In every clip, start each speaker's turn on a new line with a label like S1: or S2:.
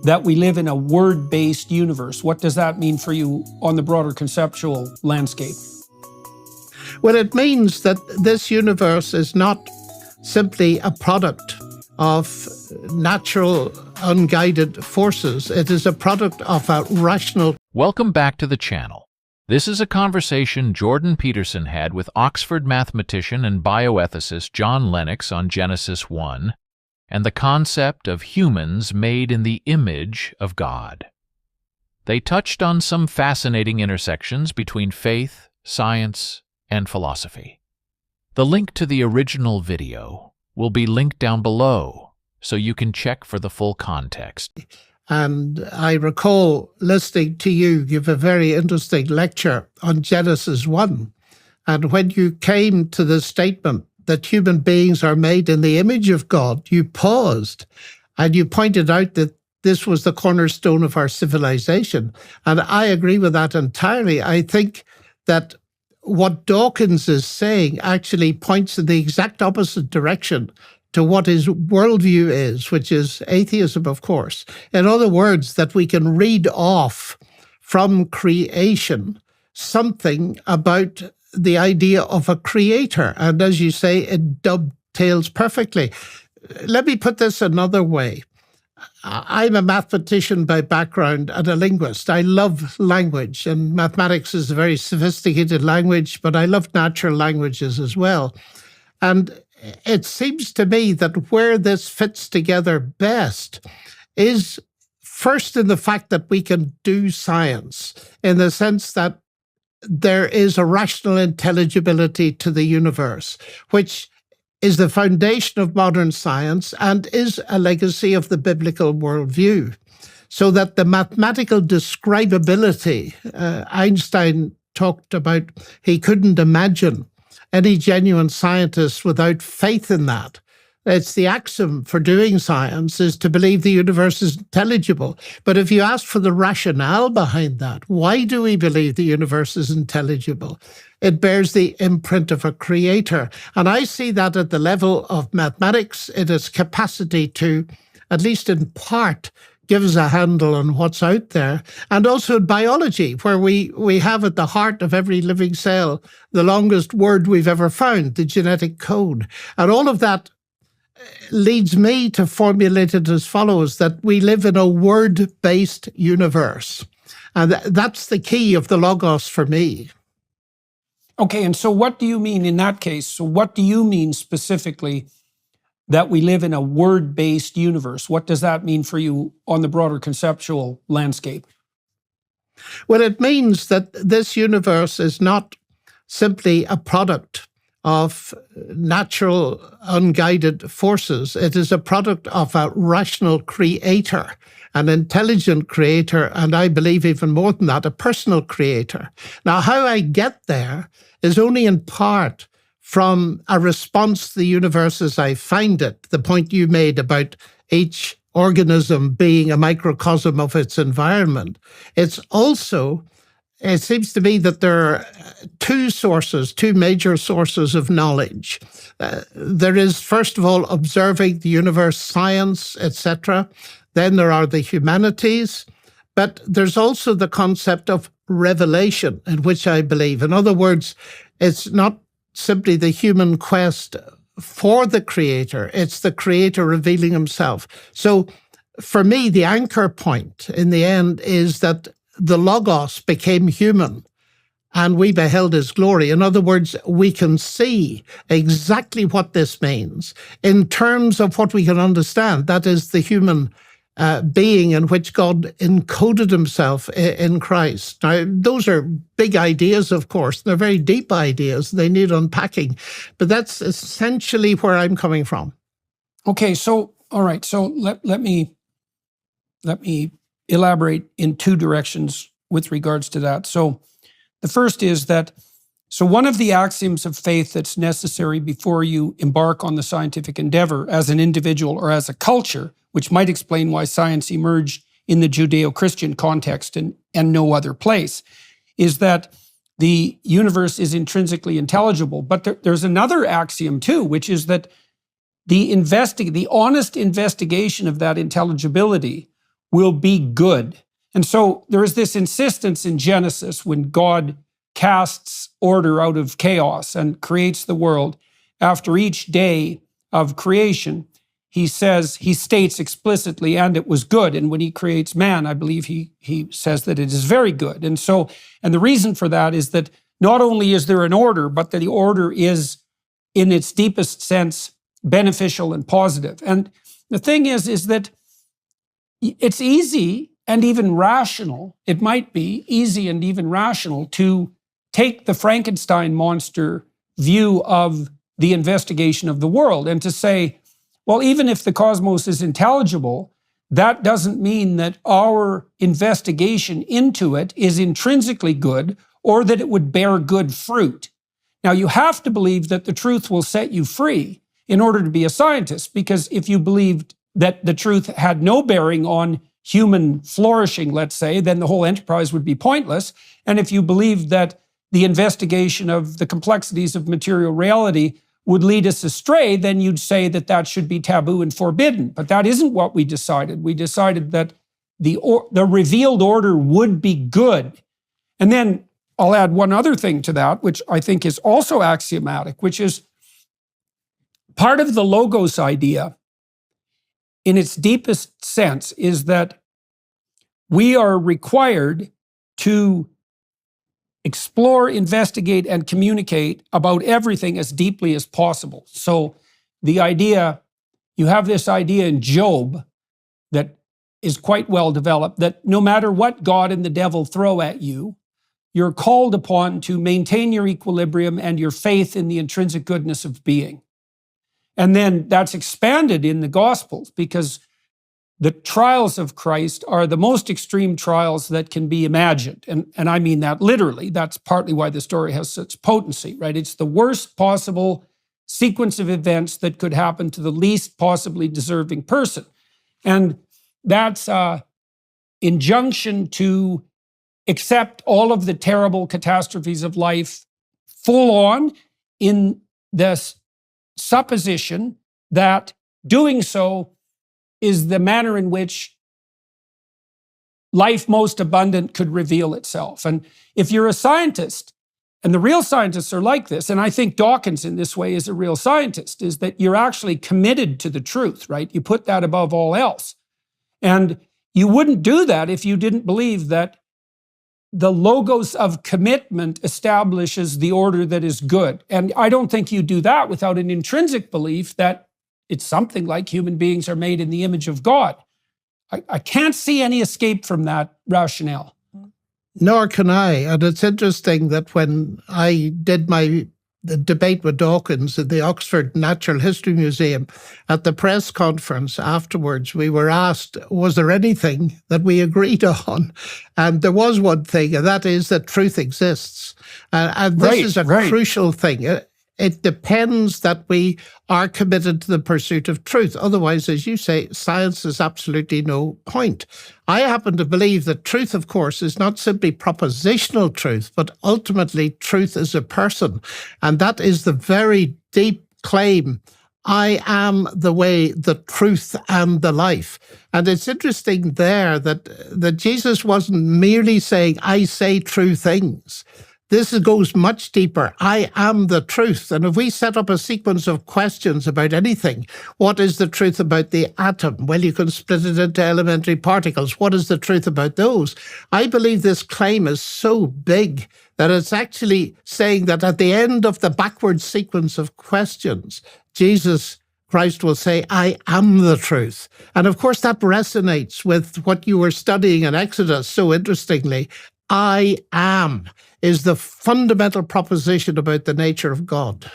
S1: that we live in a word-based universe. What does that mean for you on the broader conceptual landscape?
S2: Well, it means that this universe is not simply a product of natural, unguided forces. It is a product of a rational...
S3: Welcome back to the channel. This is a conversation Jordan Peterson had with Oxford mathematician and bioethicist John Lennox on Genesis 1 and the concept of humans made in the image of God. They touched on some fascinating intersections between faith, science, and philosophy. The link to the original video will be linked down below, so you can check for the full context.
S2: And I recall listening to you give a very interesting lecture on Genesis 1. And when you came to the statement that human beings are made in the image of God, you paused and you pointed out that this was the cornerstone of our civilization. And I agree with that entirely. I think that what Dawkins is saying actually points in the exact opposite direction to what his worldview is, which is atheism, of course. In other words, that we can read off from creation something about the idea of a creator. And as you say, it dovetails perfectly. Let me put this another way. I'm a mathematician by background and a linguist. I love language, and mathematics is a very sophisticated language, but I love natural languages as well. And it seems to me that where this fits together best is first in the fact that we can do science, in the sense that there is a rational intelligibility to the universe, which is the foundation of modern science and is a legacy of the biblical worldview. So that the mathematical describability, Einstein talked about, he couldn't imagine any genuine scientist without faith in that. It's the axiom for doing science is to believe the universe is intelligible. But if you ask for the rationale behind that, why do we believe the universe is intelligible? It bears the imprint of a creator. And I see that at the level of mathematics, it has capacity to, at least in part, give us a handle on what's out there. And also in biology, where we have at the heart of every living cell the longest word we've ever found, the genetic code. And all of that leads me to formulate it as follows, that we live in a word-based universe. And that's the key of the logos for me.
S1: Okay, and so what do you mean in that case? So what do you mean specifically that we live in a word-based universe? What does that mean for you on the broader conceptual landscape?
S2: Well, it means that this universe is not simply a product of natural, unguided forces. It is a product of a rational creator, an intelligent creator, and I believe even more than that, a personal creator. Now, how I get there is only in part from a response to the universe as I find it, the point you made about each organism being a microcosm of its environment. It's also, it seems to me that there are two major sources of knowledge. There is, first of all, observing the universe, science, etc. Then there are the humanities. But there's also the concept of revelation, in which I believe. In other words, it's not simply the human quest for the creator, it's the creator revealing himself. So for me, the anchor point in the end is that the logos became human and we beheld his glory. In other words, we can see exactly what this means in terms of what we can understand. That is the human being in which God encoded himself in Christ. Now, those are big ideas, of course. They're very deep ideas. They need unpacking. But that's essentially where I'm coming from.
S1: Okay, so, all right. So let me elaborate in two directions with regards to that. So the first is that, so one of the axioms of faith that's necessary before you embark on the scientific endeavor as an individual or as a culture, which might explain why science emerged in the Judeo-Christian context and no other place, is that the universe is intrinsically intelligible. But there's another axiom too, which is that the honest investigation of that intelligibility will be good. And so there is this insistence in Genesis when God casts order out of chaos and creates the world. After each day of creation, he states explicitly, and it was good. And when he creates man, I believe he says that it is very good. And the reason for that is that not only is there an order, but that the order is, in its deepest sense, beneficial and positive. And the thing is that it's easy and even rational, it might be easy and even rational to take the Frankenstein monster view of the investigation of the world and to say, well, even if the cosmos is intelligible, that doesn't mean that our investigation into it is intrinsically good or that it would bear good fruit. Now, you have to believe that the truth will set you free in order to be a scientist, because if you believed that the truth had no bearing on human flourishing, let's say, then the whole enterprise would be pointless. And if you believed that the investigation of the complexities of material reality would lead us astray, then you'd say that that should be taboo and forbidden. But that isn't what we decided. We decided that the revealed order would be good. And then I'll add one other thing to that, which I think is also axiomatic, which is part of the logos idea in its deepest sense is that we are required to explore, investigate, and communicate about everything as deeply as possible. So the idea, you have this idea in Job that is quite well developed, that no matter what God and the devil throw at you, you're called upon to maintain your equilibrium and your faith in the intrinsic goodness of being. And then that's expanded in the Gospels, because the trials of Christ are the most extreme trials that can be imagined. And I mean that literally. That's partly why the story has such potency, right? It's the worst possible sequence of events that could happen to the least possibly deserving person. And that's an injunction to accept all of the terrible catastrophes of life full on, in the supposition that doing so is the manner in which life most abundant could reveal itself. And if you're a scientist, and the real scientists are like this, and I think Dawkins in this way is a real scientist, is that you're actually committed to the truth, right? You put that above all else. And you wouldn't do that if you didn't believe that the logos of commitment establishes the order that is good. And I don't think you do that without an intrinsic belief that it's something like human beings are made in the image of God. I can't see any escape from that rationale.
S2: Nor can I. And it's interesting that when I did the debate with Dawkins at the Oxford Natural History Museum, at the press conference afterwards, we were asked, was there anything that we agreed on? And there was one thing, and that is that truth exists. And this is a crucial thing. It depends that we are committed to the pursuit of truth. Otherwise, as you say, science is absolutely no point. I happen to believe that truth, of course, is not simply propositional truth, but ultimately truth is a person. And that is the very deep claim. I am the way, the truth, and the life. And it's interesting there that Jesus wasn't merely saying, I say true things. This goes much deeper. I am the truth. And if we set up a sequence of questions about anything, what is the truth about the atom? Well, you can split it into elementary particles. What is the truth about those? I believe this claim is so big that it's actually saying that at the end of the backward sequence of questions, Jesus Christ will say, I am the truth. And of course, that resonates with what you were studying in Exodus so interestingly. I am is the fundamental proposition about the nature of God.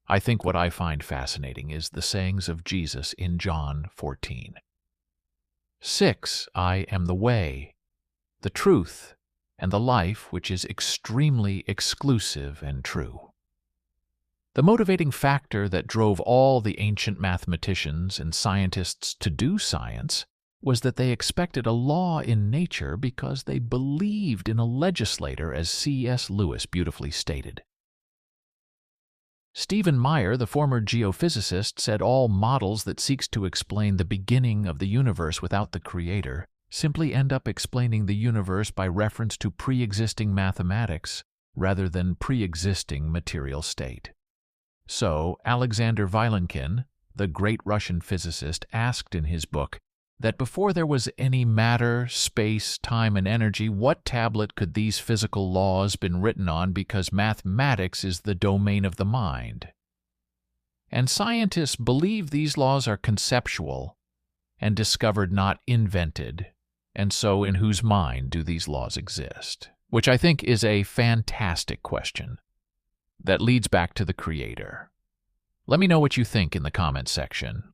S3: I think what I find fascinating is the sayings of Jesus in John 14. 6, I am the way, the truth, and the life, which is extremely exclusive and true. The motivating factor that drove all the ancient mathematicians and scientists to do science was that they expected a law in nature because they believed in a legislator, as C.S. Lewis beautifully stated. Stephen Meyer, the former geophysicist, said all models that seeks to explain the beginning of the universe without the creator simply end up explaining the universe by reference to pre-existing mathematics rather than pre-existing material state. So, Alexander Vilenkin, the great Russian physicist, asked in his book that before there was any matter, space, time, and energy, what tablet could these physical laws been written on, because mathematics is the domain of the mind? And scientists believe these laws are conceptual and discovered, not invented, and so in whose mind do these laws exist? Which I think is a fantastic question that leads back to the Creator. Let me know what you think in the comments section.